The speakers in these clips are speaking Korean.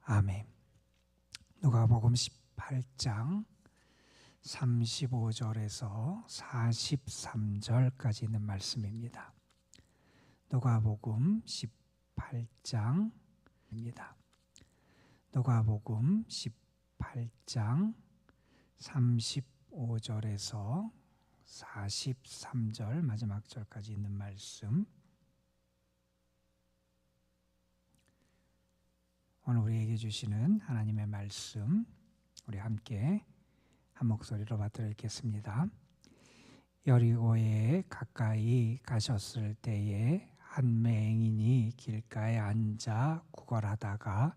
아멘. 누가복음 18장 35절에서 43절까지 있는 말씀입니다. 누가복음 18장입니다. 누가복음 18장 35절에서 43절 마지막 절까지 있는 말씀, 오늘 우리에게 주시는 하나님의 말씀, 우리 함께 한 목소리로 받들어 읽겠습니다. 여리고에 가까이 가셨을 때에 한 맹인이 길가에 앉아 구걸하다가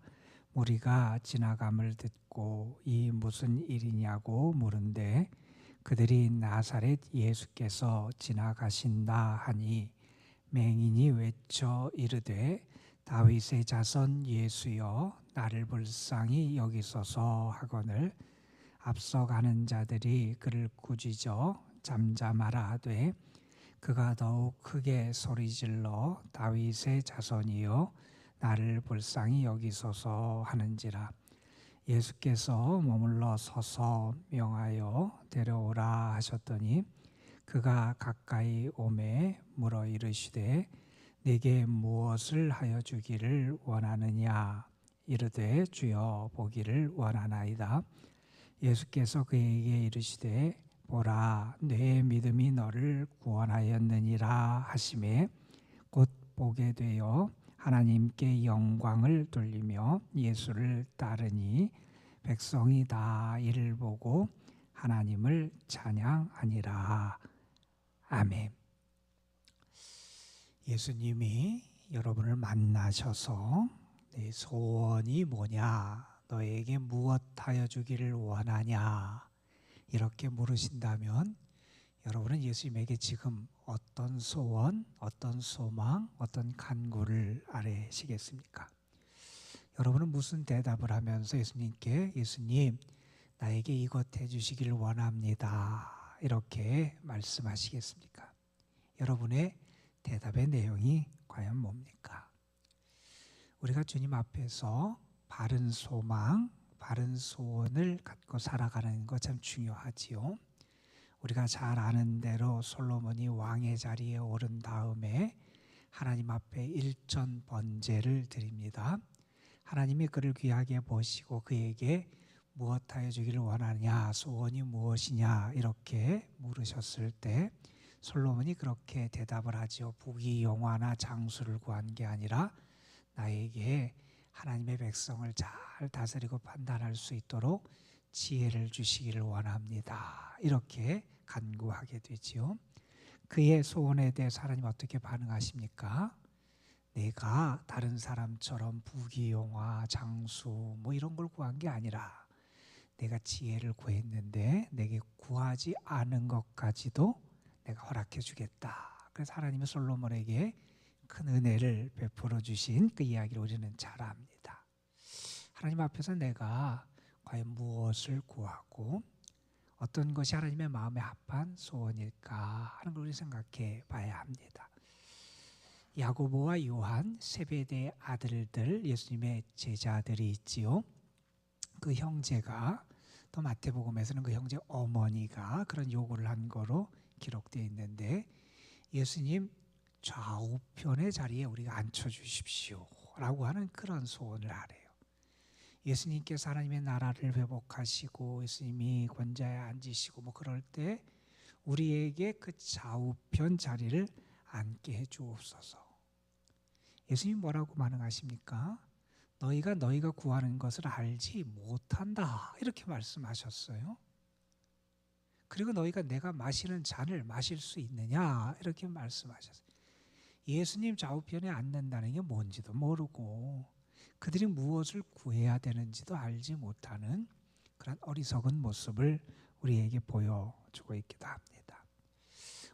무리가 지나감을 듣고 이 무슨 일이냐고 물은데 그들이 나사렛 예수께서 지나가신다 하니 맹인이 외쳐 이르되 다윗의 자손 예수여 나를 불쌍히 여기소서 하거늘 앞서가는 자들이 그를 꾸짖어 잠잠하라 하되 그가 더욱 크게 소리질러 다윗의 자손이여 나를 불쌍히 여기소서 하는지라. 예수께서 머물러 서서 명하여 데려오라 하셨더니 그가 가까이 오매 물어 이르시되 내게 무엇을 하여 주기를 원하느냐? 이르되 주여 보기를 원하나이다. 예수께서 그에게 이르시되 보라 내 믿음이 너를 구원하였느니라 하시매 곧 보게 되어 하나님께 영광을 돌리며 예수를 따르니 백성이 다 이를 보고 하나님을 찬양하니라. 아멘. 예수님이 여러분을 만나셔서 내 소원이 뭐냐, 너에게 무엇 하여 주기를 원하냐 이렇게 물으신다면 여러분은 예수님에게 지금 어떤 소원, 어떤 소망, 어떤 간구를 아뢰시겠습니까? 여러분은 무슨 대답을 하면서 예수님께 예수님 나에게 이것 해주시기를 원합니다 이렇게 말씀하시겠습니까? 여러분의 대답의 내용이 과연 뭡니까? 우리가 주님 앞에서 바른 소망, 바른 소원을 갖고 살아가는 것 참 중요하지요. 우리가 잘 아는 대로 솔로몬이 왕의 자리에 오른 다음에 하나님 앞에 일전 번제를 드립니다. 하나님이 그를 귀하게 보시고 그에게 무엇하여 주기를 원하냐, 소원이 무엇이냐 이렇게 물으셨을 때 솔로몬이 그렇게 대답을 하지요. 부귀영화나 장수를 구한 게 아니라 나에게 하나님의 백성을 잘 다스리고 판단할 수 있도록 지혜를 주시기를 원합니다. 이렇게 간구하게 되지요. 그의 소원에 대해서 하나님 어떻게 반응하십니까? 내가 다른 사람처럼 부귀영화, 장수 뭐 이런 걸 구한 게 아니라 내가 지혜를 구했는데 내게 구하지 않은 것까지도 내가 허락해 주겠다. 그래서 하나님은 솔로몬에게 큰 은혜를 베풀어 주신 그 이야기를 우리는 잘 압니다. 하나님 앞에서 내가 과연 무엇을 구하고 어떤 것이 하나님의 마음에 합한 소원일까 하는 걸 우리 생각해 봐야 합니다. 야고보와 요한 세베대의 아들들, 예수님의 제자들이 있지요. 그 형제가, 또 마태복음에서는 그 형제 어머니가 그런 요구를 한 거로 기록되어 있는데 예수님 좌우편의 자리에 우리가 앉혀주십시오 라고 하는 그런 소원을 하래요. 예수님께서 하나님의 나라를 회복하시고 예수님이 권좌에 앉으시고 뭐 그럴 때 우리에게 그 좌우편 자리를 앉게 해주옵소서. 예수님 뭐라고 반응하십니까? 너희가 구하는 것을 알지 못한다 이렇게 말씀하셨어요. 그리고 너희가 내가 마시는 잔을 마실 수 있느냐 이렇게 말씀하셨어요. 예수님 좌우편에 앉는다는 게 뭔지도 모르고 그들이 무엇을 구해야 되는지도 알지 못하는 그런 어리석은 모습을 우리에게 보여주고 있기도 합니다.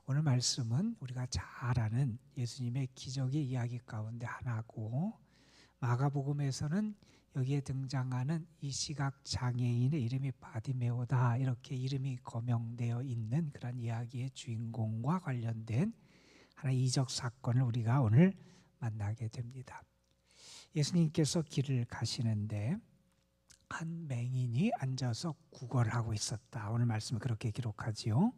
오늘 말씀은 우리가 잘 아는 예수님의 기적의 이야기 가운데 하나고 마가복음에서는 여기에 등장하는 이 시각 장애인의 이름이 바디메오다 이렇게 이름이 거명되어 있는 그런 이야기의 주인공과 관련된 하나의 이적 사건을 우리가 오늘 만나게 됩니다. 예수님께서 길을 가시는데 한 맹인이 앉아서 구걸하고 있었다. 오늘 말씀을 그렇게 기록하지요.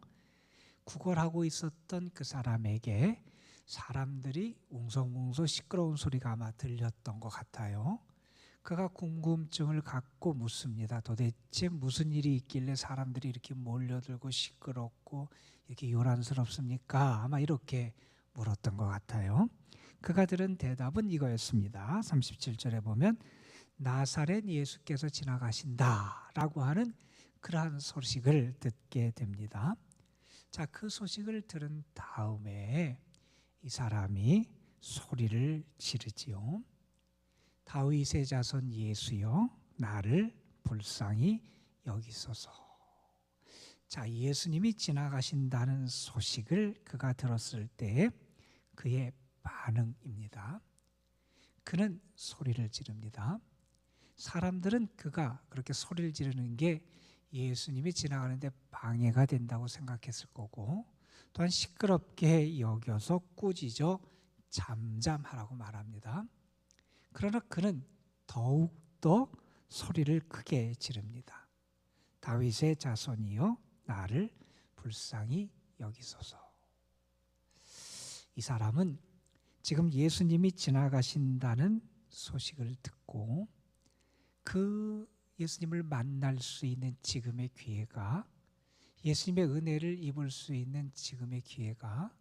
구걸하고 있었던 그 사람에게 사람들이 웅성웅성 시끄러운 소리가 아마 들렸던 것 같아요. 그가 궁금증을 갖고 묻습니다. 도대체 무슨 일이 있길래 사람들이 이렇게 몰려들고 시끄럽고 이렇게 요란스럽습니까? 아마 이렇게 물었던 것 같아요. 그가 들은 대답은 이거였습니다. 37절에 보면 나사렛 예수께서 지나가신다 라고 하는 그러한 소식을 듣게 됩니다. 자, 그 소식을 들은 다음에 이 사람이 소리를 지르지요. 다윗의 자손 예수여 나를 불쌍히 여기소서. 자, 예수님이 지나가신다는 소식을 그가 들었을 때 그의 반응입니다. 그는 소리를 지릅니다. 사람들은 그가 그렇게 소리를 지르는 게 예수님이 지나가는데 방해가 된다고 생각했을 거고, 또한 시끄럽게 여겨서 꾸짖어 잠잠하라고 말합니다. 그러나 그는 더욱더 소리를 크게 지릅니다. 다윗의 자손이여 나를 불쌍히 여기소서. 이 사람은 지금 예수님이 지나가신다는 소식을 듣고 그 예수님을 만날 수 있는 지금의 기회가, 예수님의 은혜를 입을 수 있는 지금의 기회가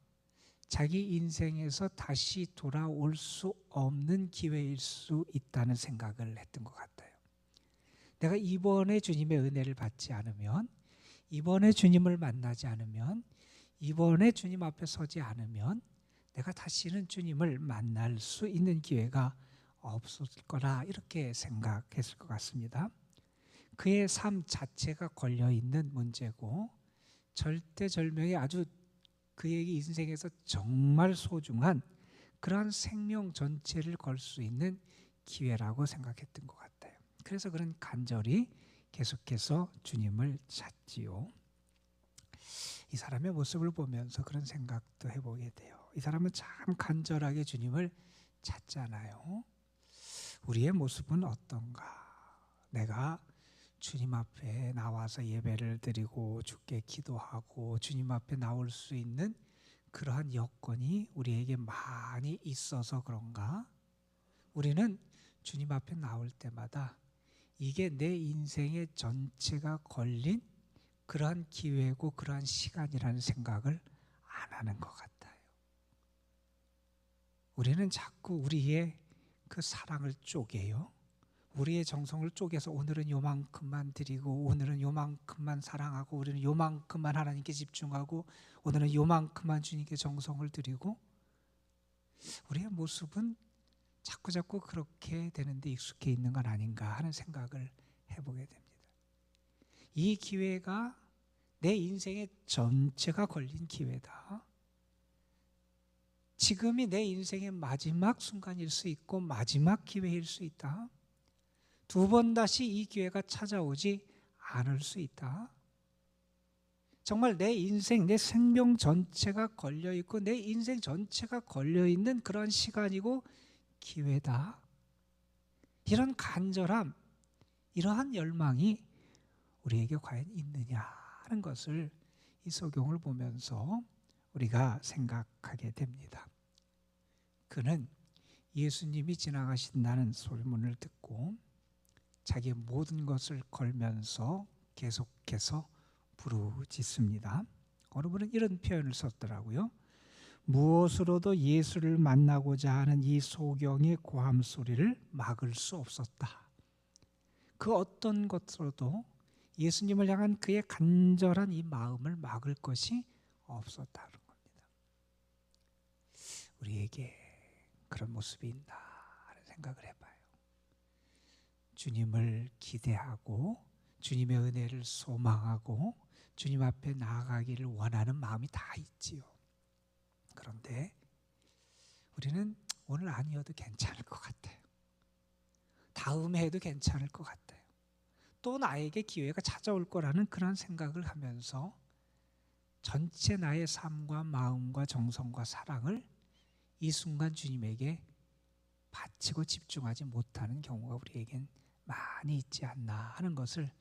자기 인생에서 다시 돌아올 수 없는 기회일 수 있다는 생각을 했던 것 같아요. 내가 이번에 주님의 은혜를 받지 않으면, 이번에 주님을 만나지 않으면, 이번에 주님 앞에 서지 않으면 내가 다시는 주님을 만날 수 있는 기회가 없을 거라 이렇게 생각했을 것 같습니다. 그의 삶 자체가 걸려있는 문제고 절대절명의 아주 그의 인생에서 정말 소중한 그러한 생명 전체를 걸 수 있는 기회라고 생각했던 것 같아요. 그래서 그는 간절히 계속해서 주님을 찾지요. 이 사람의 모습을 보면서 그런 생각도 해보게 돼요. 이 사람은 참 간절하게 주님을 찾잖아요. 우리의 모습은 어떤가? 내가 주님 앞에 나와서 예배를 드리고 주께 기도하고 주님 앞에 나올 수 있는 그러한 여건이 우리에게 많이 있어서 그런가? 우리는 주님 앞에 나올 때마다 이게 내 인생의 전체가 걸린 그러한 기회고 그러한 시간이라는 생각을 안 하는 것 같아요. 우리는 자꾸 우리의 그 사랑을 쪼개요. 우리의 정성을 쪼개서 오늘은 요만큼만 드리고 오늘은 요만큼만 사랑하고 우리는 요만큼만 하나님께 집중하고 오늘은 요만큼만 주님께 정성을 드리고, 우리의 모습은 자꾸자꾸 그렇게 되는데 익숙해 있는 건 아닌가 하는 생각을 해보게 됩니다. 이 기회가 내 인생의 전체가 걸린 기회다. 지금이 내 인생의 마지막 순간일 수 있고 마지막 기회일 수 있다. 두 번 다시 이 기회가 찾아오지 않을 수 있다. 정말 내 인생, 내 생명 전체가 걸려있고 내 인생 전체가 걸려있는 그런 시간이고 기회다. 이런 간절함, 이러한 열망이 우리에게 과연 있느냐 하는 것을 이 소경을 보면서 우리가 생각하게 됩니다. 그는 예수님이 지나가신다는 소문을 듣고 자기의 모든 것을 걸면서 계속해서 부르짖습니다. 어느 분은 이런 표현을 썼더라고요. 무엇으로도 예수를 만나고자 하는 이 소경의 고함 소리를 막을 수 없었다. 그 어떤 것으로도 예수님을 향한 그의 간절한 이 마음을 막을 것이 없었다는 겁니다. 우리에게 그런 모습이 있나 하는 생각을 해봐요. 주님을 기대하고 주님의 은혜를 소망하고 주님 앞에 나아가기를 원하는 마음이 다 있지요. 그런데 우리는 오늘 아니어도 괜찮을 것 같아요. 다음에 해도 괜찮을 것 같아요. 또 나에게 기회가 찾아올 거라는 그런 생각을 하면서 전체 나의 삶과 마음과 정성과 사랑을 이 순간 주님에게 바치고 집중하지 못하는 경우가 우리에겐 많이 있지 않나 하는 것을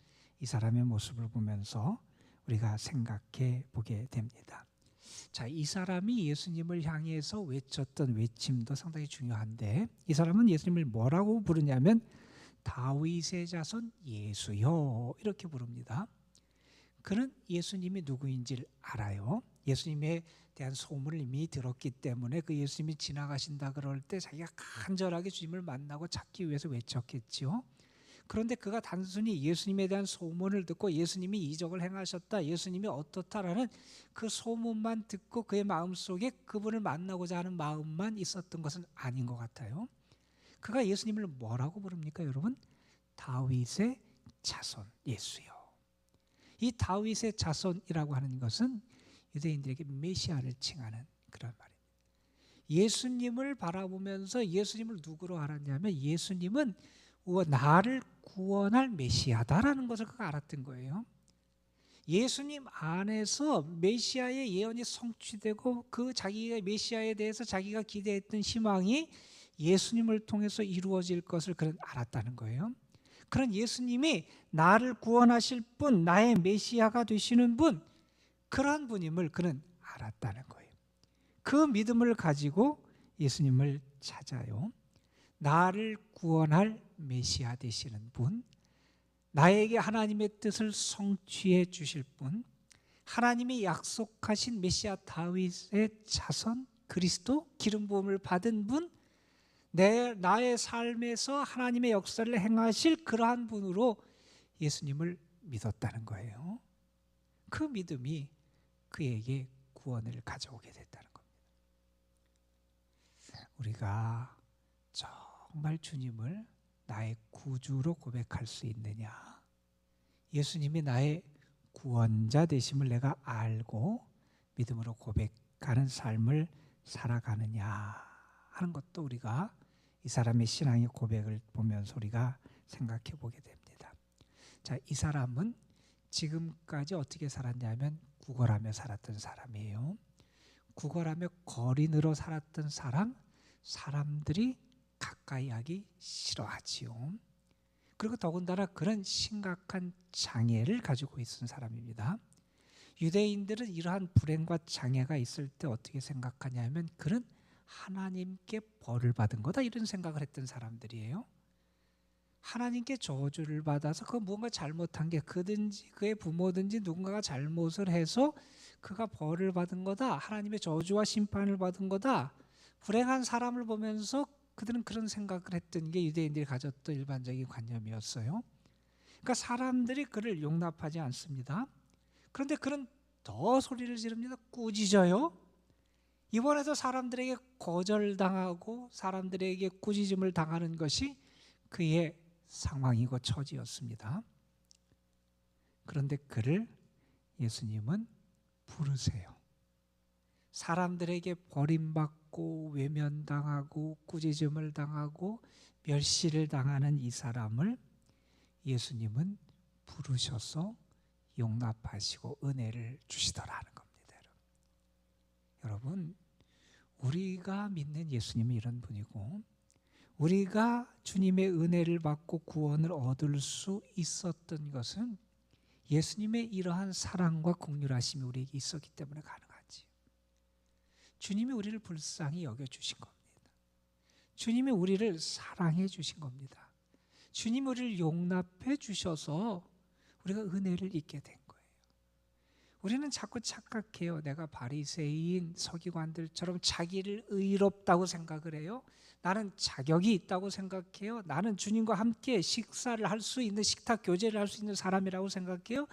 이 사람의 모습을 보면서 우리가 생각해 보게 됩니다. 자, 이 사람이 예수님을 향해서 외쳤던 외침도 상당히 중요한데, 이 사람은 예수님을 뭐라고 부르냐면 다윗의 자손 예수여 이렇게 부릅니다. 그는 예수님이 누구인지를 알아요. 예수님에 대한 소문을 이미 들었기 때문에 그 예수님이 지나가신다 그럴 때 자기가 간절하게 주님을 만나고 찾기 위해서 외쳤겠지요. 그런데 그가 단순히 예수님에 대한 소문을 듣고 예수님이 이적을 행하셨다, 예수님이 어떻다라는 그 소문만 듣고 그의 마음속에 그분을 만나고자 하는 마음만 있었던 것은 아닌 것 같아요. 그가 예수님을 뭐라고 부릅니까, 여러분? 다윗의 자손 예수요. 이 다윗의 자손이라고 하는 것은 유대인들에게 메시아를 칭하는 그런 말입니다. 예수님을 바라보면서 예수님을 누구로 알았냐면 예수님은 나를 구원할 메시아다라는 것을 그가 알았던 거예요. 예수님 안에서 메시아의 예언이 성취되고 그 자기가 메시아에 대해서 자기가 기대했던 희망이 예수님을 통해서 이루어질 것을 그는 알았다는 거예요. 그런 예수님이 나를 구원하실 분, 나의 메시아가 되시는 분, 그러한 분임을 그는 알았다는 거예요. 그 믿음을 가지고 예수님을 찾아요. 나를 구원할 메시아 되시는 분, 나에게 하나님의 뜻을 성취해 주실 분, 하나님이 약속하신 메시아 다윗의 자손 그리스도 기름 부음을 받은 분, 나의 삶에서 하나님의 역사를 행하실 그러한 분으로 예수님을 믿었다는 거예요. 그 믿음이 그에게 구원을 가져오게 됐다는 겁니다. 우리가 정말 주님을 나의 구주로 고백할 수 있느냐, 예수님이 나의 구원자 되심을 내가 알고 믿음으로 고백하는 삶을 살아가느냐 하는 것도 우리가 이 사람의 신앙의 고백을 보면서 우리가 생각해 보게 됩니다. 자, 이 사람은 지금까지 어떻게 살았냐면 구걸하며 살았던 사람이에요. 구걸하며 거린으로 살았던 사람들이 가까이 하기 싫어하지요. 그리고 더군다나 그런 심각한 장애를 가지고 있는 사람입니다. 유대인들은 이러한 불행과 장애가 있을 때 어떻게 생각하냐면 그는 하나님께 벌을 받은 거다 이런 생각을 했던 사람들이에요. 하나님께 저주를 받아서 그 무언가 잘못한 게 그든지 그의 부모든지 누군가가 잘못을 해서 그가 벌을 받은 거다, 하나님의 저주와 심판을 받은 거다, 불행한 사람을 보면서 그들은 그런 생각을 했던 게 유대인들이 가졌던 일반적인 관념이었어요. 그러니까 사람들이 그를 용납하지 않습니다. 그런데 그는 더 소리를 지릅니다. 꾸짖어요. 이번에도 사람들에게 거절당하고 사람들에게 꾸짖음을 당하는 것이 그의 상황이고 처지였습니다. 그런데 그를 예수님은 부르세요. 사람들에게 버림받고 외면당하고 꾸짖음을 당하고 멸시를 당하는 이 사람을 예수님은 부르셔서 용납하시고 은혜를 주시더라는 겁니다. 여러분, 우리가 믿는 예수님은 이런 분이고 우리가 주님의 은혜를 받고 구원을 얻을 수 있었던 것은 예수님의 이러한 사랑과 긍휼하심이 우리에게 있었기 때문에 가능하지. 주님이 우리를 불쌍히 여겨주신 겁니다. 주님이 우리를 사랑해 주신 겁니다. 주님이 우리를 용납해 주셔서 우리가 은혜를 잊게 된 거예요. 우리는 자꾸 착각해요. 내가 바리새인 서기관들처럼 자기를 의롭다고 생각을 해요. 나는 자격이 있다고 생각해요. 나는 주님과 함께 식사를 할 수 있는, 식탁 교제를 할 수 있는 사람이라고 생각해요.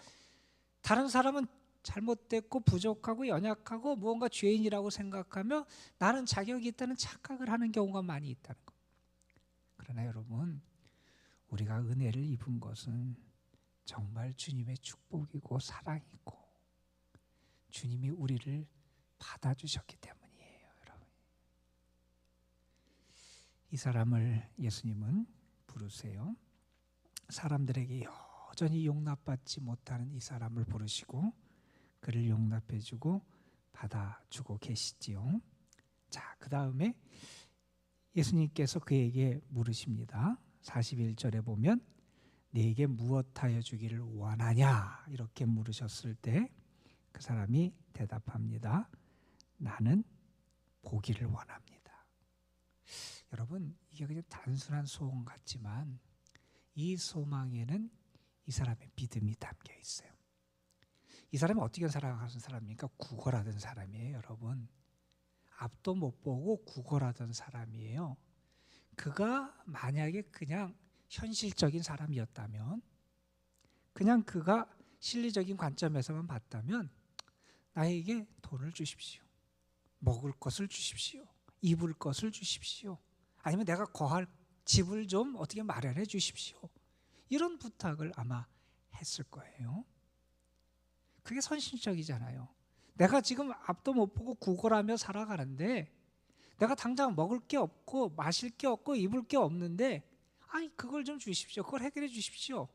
다른 사람은 잘못됐고 부족하고 연약하고 무언가 죄인이라고 생각하며 나는 자격이 있다는 착각을 하는 경우가 많이 있다는 겁니다. 그러나 여러분, 우리가 은혜를 입은 것은 정말 주님의 축복이고 사랑이고 주님이 우리를 받아주셨기 때문이에요. 여러분, 이 사람을 예수님은 부르세요. 사람들에게 여전히 용납받지 못하는 이 사람을 부르시고 그를 용납해주고 받아주고 계시지요. 자, 그 다음에 예수님께서 그에게 물으십니다. 41절에 보면 네게 무엇하여 주기를 원하냐 이렇게 물으셨을 때 그 사람이 대답합니다. 나는 보기를 원합니다. 여러분, 이게 그냥 단순한 소원 같지만 이 소망에는 이 사람의 믿음이 담겨 있어요. 이 사람이 어떻게 살아가는 사람입니까? 구걸하던 사람이에요, 여러분. 앞도 못 보고 구걸하던 사람이에요. 그가 만약에 그냥 현실적인 사람이었다면, 그냥 그가 실리적인 관점에서만 봤다면 나에게 돈을 주십시오. 먹을 것을 주십시오. 입을 것을 주십시오. 아니면 내가 거할 집을 좀 어떻게 마련해 주십시오. 이런 부탁을 아마 했을 거예요. 그게 선실적이잖아요. 내가 지금 앞도 못 보고 구걸하며 살아가는데 내가 당장 먹을 게 없고 마실 게 없고 입을 게 없는데 아니 그걸 좀 주십시오. 그걸 해결해 주십시오.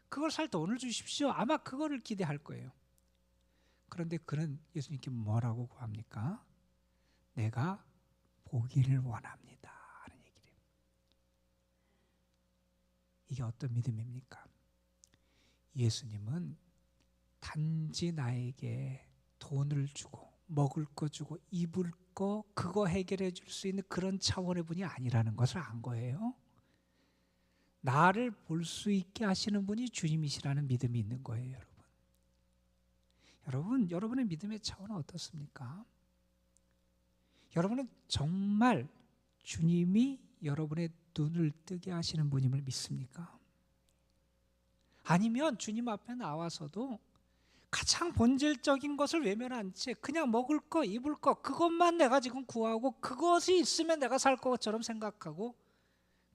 그걸 살 돈을 주십시오. 아마 그거를 기대할 거예요. 그런데 그는 예수님께 뭐라고 구합니까? 내가 보기를 원합니다 하는 얘기를 해요. 이게 어떤 믿음입니까? 예수님은 단지 나에게 돈을 주고 먹을 거 주고 입을 거 그거 해결해 줄 수 있는 그런 차원의 분이 아니라는 것을 안 거예요. 나를 볼 수 있게 하시는 분이 주님이시라는 믿음이 있는 거예요, 여러분. 여러분의 믿음의 차원은 어떻습니까? 여러분은 정말 주님이 여러분의 눈을 뜨게 하시는 분임을 믿습니까? 아니면 주님 앞에 나와서도 가장 본질적인 것을 외면한 채 그냥 먹을 거, 입을 거 그것만 내가 지금 구하고 그것이 있으면 내가 살 것처럼 생각하고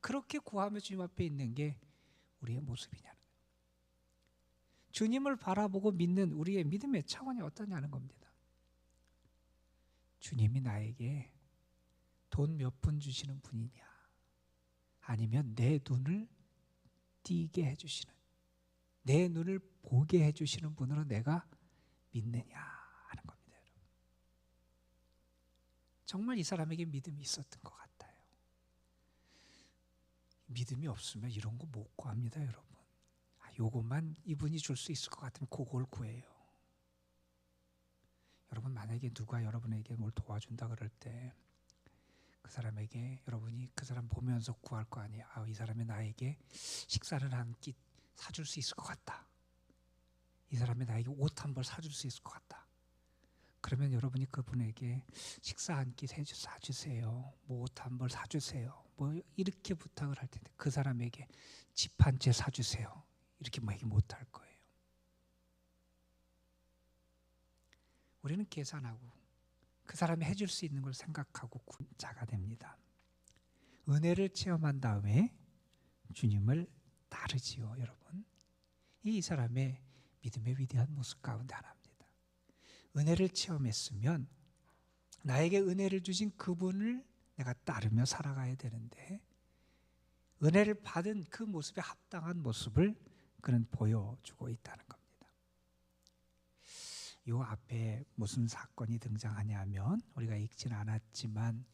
그렇게 구하며 주님 앞에 있는 게 우리의 모습이냐는 거예요. 주님을 바라보고 믿는 우리의 믿음의 차원이 어떠냐는 겁니다. 주님이 나에게 돈 몇 푼 주시는 분이냐 아니면 내 눈을 띄게 해주시는 내 눈을 보게 해주시는 분으로 내가 믿느냐 하는 겁니다. 여러분. 정말 이 사람에게 믿음이 있었던 것 같아요. 믿음이 없으면 이런 거 못 구합니다, 여러분. 요것만 이분이 줄 수 있을 것 같으면 그걸 구해요. 여러분, 만약에 누가 여러분에게 뭘 도와준다 그럴 때 그 사람에게 여러분이 그 사람 보면서 구할 거 아니에요. 이 사람이 나에게 식사를 한 끼 사줄 수 있을 것 같다. 이 사람이 나에게 옷 한 벌 사줄 수 있을 것 같다. 그러면 여러분이 그분에게 식사 한 끼 사주세요. 뭐 옷 한 벌 사주세요. 뭐 이렇게 부탁을 할 텐데 그 사람에게 집 한 채 사주세요. 이렇게 뭐 얘기 못 할 거예요. 우리는 계산하고 그 사람이 해줄 수 있는 걸 생각하고 자가 됩니다. 은혜를 체험한 다음에 주님을 따르지요, 여러분. 이 사람의 믿음의 위대한 모습 가운데 하나입니다. 은혜를 체험했으면 나에게 은혜를 주신 그분을 내가 따르며 살아가야 되는데 은혜를 받은 그 모습에 합당한 모습을 그는 보여주고 있다는 겁니다. 이 앞에 무슨 사건이 등장하냐면 우리가 읽지는 않았지만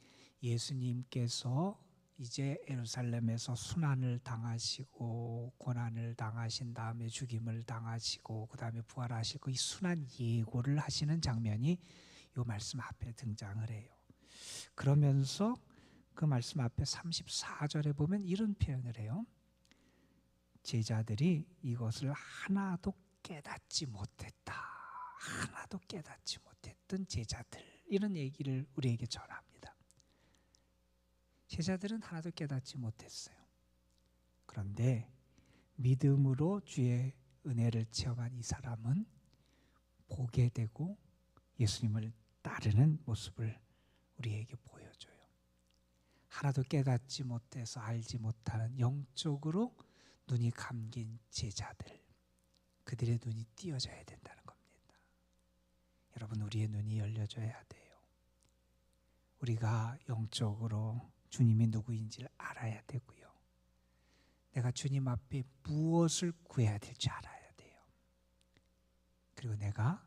예수님께서 이제 예루살렘에서 순환을 당하시고 고난을 당하신 다음에 죽임을 당하시고 그 다음에 부활하시고 이 순환 예고를 하시는 장면이 이 말씀 앞에 등장을 해요. 그러면서 그 말씀 앞에 34절에 보면 이런 표현을 해요. 제자들이 이것을 하나도 깨닫지 못했다. 하나도 깨닫지 못했던 제자들, 이런 얘기를 우리에게 전합니다. 제자들은 하나도 깨닫지 못했어요. 그런데 믿음으로 주의 은혜를 체험한 이 사람은 보게 되고 예수님을 따르는 모습을 우리에게 보여줘요. 하나도 깨닫지 못해서 알지 못하는 영적으로 눈이 감긴 제자들, 그들의 눈이 띄어져야 된다는 겁니다. 여러분, 우리의 눈이 열려져야 돼요. 우리가 영적으로 주님이 누구인지를 알아야 되고요. 내가 주님 앞에 무엇을 구해야 될지 알아야 돼요. 그리고 내가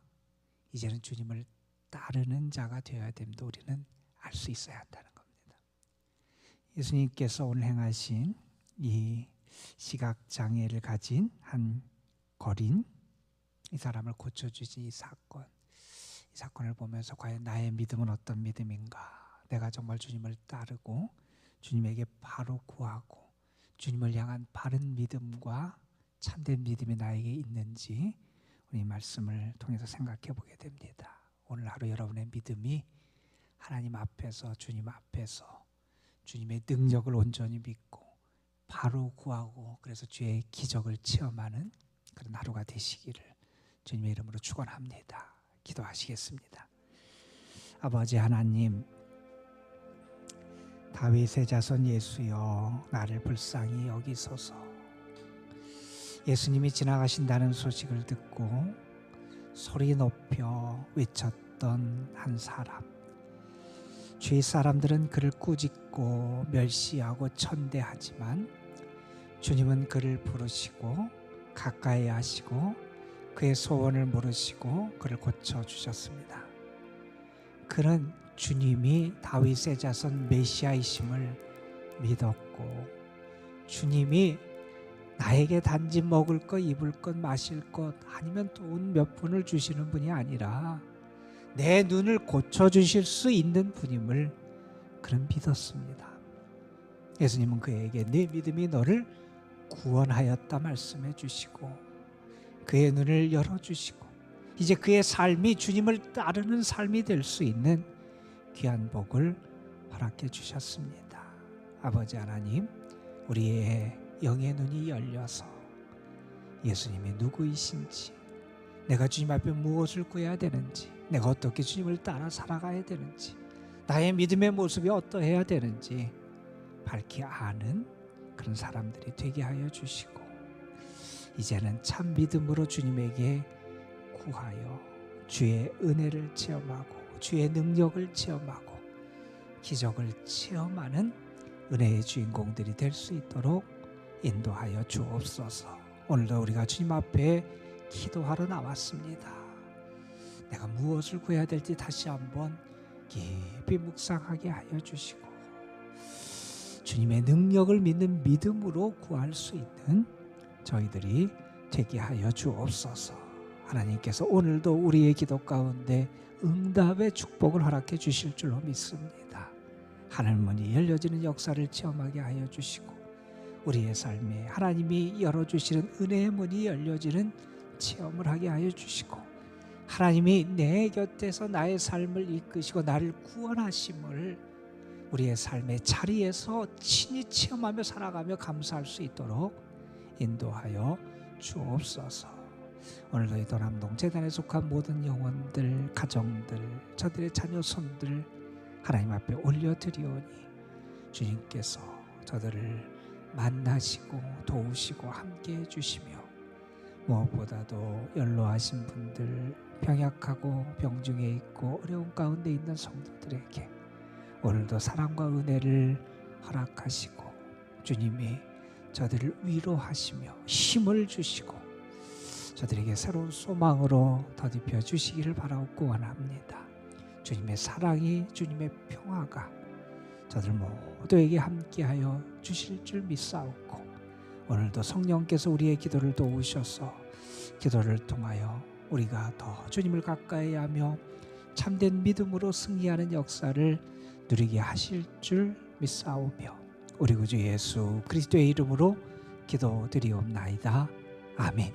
이제는 주님을 따르는 자가 되어야 됩니다. 우리는 알 수 있어야 한다는 겁니다. 예수님께서 오늘 행하신 이 시각장애를 가진 한 거린, 이 사람을 고쳐주신 이 사건을 보면서 과연 나의 믿음은 어떤 믿음인가, 내가 정말 주님을 따르고 주님에게 바로 구하고 주님을 향한 바른 믿음과 참된 믿음이 나에게 있는지 우리 말씀을 통해서 생각해 보게 됩니다. 오늘 하루 여러분의 믿음이 하나님 앞에서, 주님 앞에서 주님의 능력을 온전히 믿고 바로 구하고 그래서 주의 기적을 체험하는 그런 하루가 되시기를 주님의 이름으로 축원합니다. 기도하시겠습니다. 아버지 하나님, 다윗의 자손 예수여, 나를 불쌍히 여기소서. 예수님이 지나가신다는 소식을 듣고 소리 높여 외쳤던 한 사람, 주위 사람들은 그를 꾸짖고 멸시하고 천대하지만 주님은 그를 부르시고 가까이 하시고 그의 소원을 물으시고 그를 고쳐주셨습니다. 그는 주님이 다윗의 자손 메시아이심을 믿었고 주님이 나에게 단지 먹을 것, 입을 것, 마실 것 아니면 돈 몇 푼을 주시는 분이 아니라 내 눈을 고쳐주실 수 있는 분임을 그는 믿었습니다. 예수님은 그에게 네 믿음이 너를 구원하였다 말씀해 주시고 그의 눈을 열어주시고 이제 그의 삶이 주님을 따르는 삶이 될 수 있는 귀한 복을 허락해 주셨습니다. 아버지 하나님, 우리의 영의 눈이 열려서 예수님이 누구이신지, 내가 주님 앞에 무엇을 구해야 되는지, 내가 어떻게 주님을 따라 살아가야 되는지, 나의 믿음의 모습이 어떠해야 되는지 밝히 아는 그런 사람들이 되게 하여 주시고 이제는 참 믿음으로 주님에게 구하여 주의 은혜를 체험하고 주의 능력을 체험하고 기적을 체험하는 은혜의 주인공들이 될 수 있도록 인도하여 주옵소서. 오늘도 우리가 주님 앞에 기도하러 나왔습니다. 내가 무엇을 구해야 될지 다시 한번 깊이 묵상하게 하여 주시고 주님의 능력을 믿는 믿음으로 구할 수 있는 저희들이 되게 하여 주옵소서. 하나님께서 오늘도 우리의 기도 가운데 응답의 축복을 허락해 주실 줄로 믿습니다. 하늘문이 열려지는 역사를 체험하게 하여 주시고 우리의 삶에 하나님이 열어주시는 은혜의 문이 열려지는 체험을 하게 하여 주시고 하나님이 내 곁에서 나의 삶을 이끄시고 나를 구원하심을 우리의 삶의 자리에서 친히 체험하며 살아가며 감사할 수 있도록 인도하여 주옵소서. 오늘도 이 도남동 재단에 속한 모든 영혼들, 가정들, 저들의 자녀 손들 하나님 앞에 올려드리오니 주님께서 저들을 만나시고 도우시고 함께해 주시며 무엇보다도 연로하신 분들, 병약하고 병중에 있고 어려운 가운데 있는 성도들에게 오늘도 사랑과 은혜를 허락하시고 주님이 저들을 위로하시며 힘을 주시고 저들에게 새로운 소망으로 더딥혀 주시기를 바라옵고 원합니다. 주님의 사랑이, 주님의 평화가 저들 모두에게 함께하여 주실 줄 믿사옵고 오늘도 성령께서 우리의 기도를 도우셔서 기도를 통하여 우리가 더 주님을 가까이 하며 참된 믿음으로 승리하는 역사를 누리게 하실 줄 믿사오며 우리 구주 예수 그리스도의 이름으로 기도드리옵나이다. 아멘.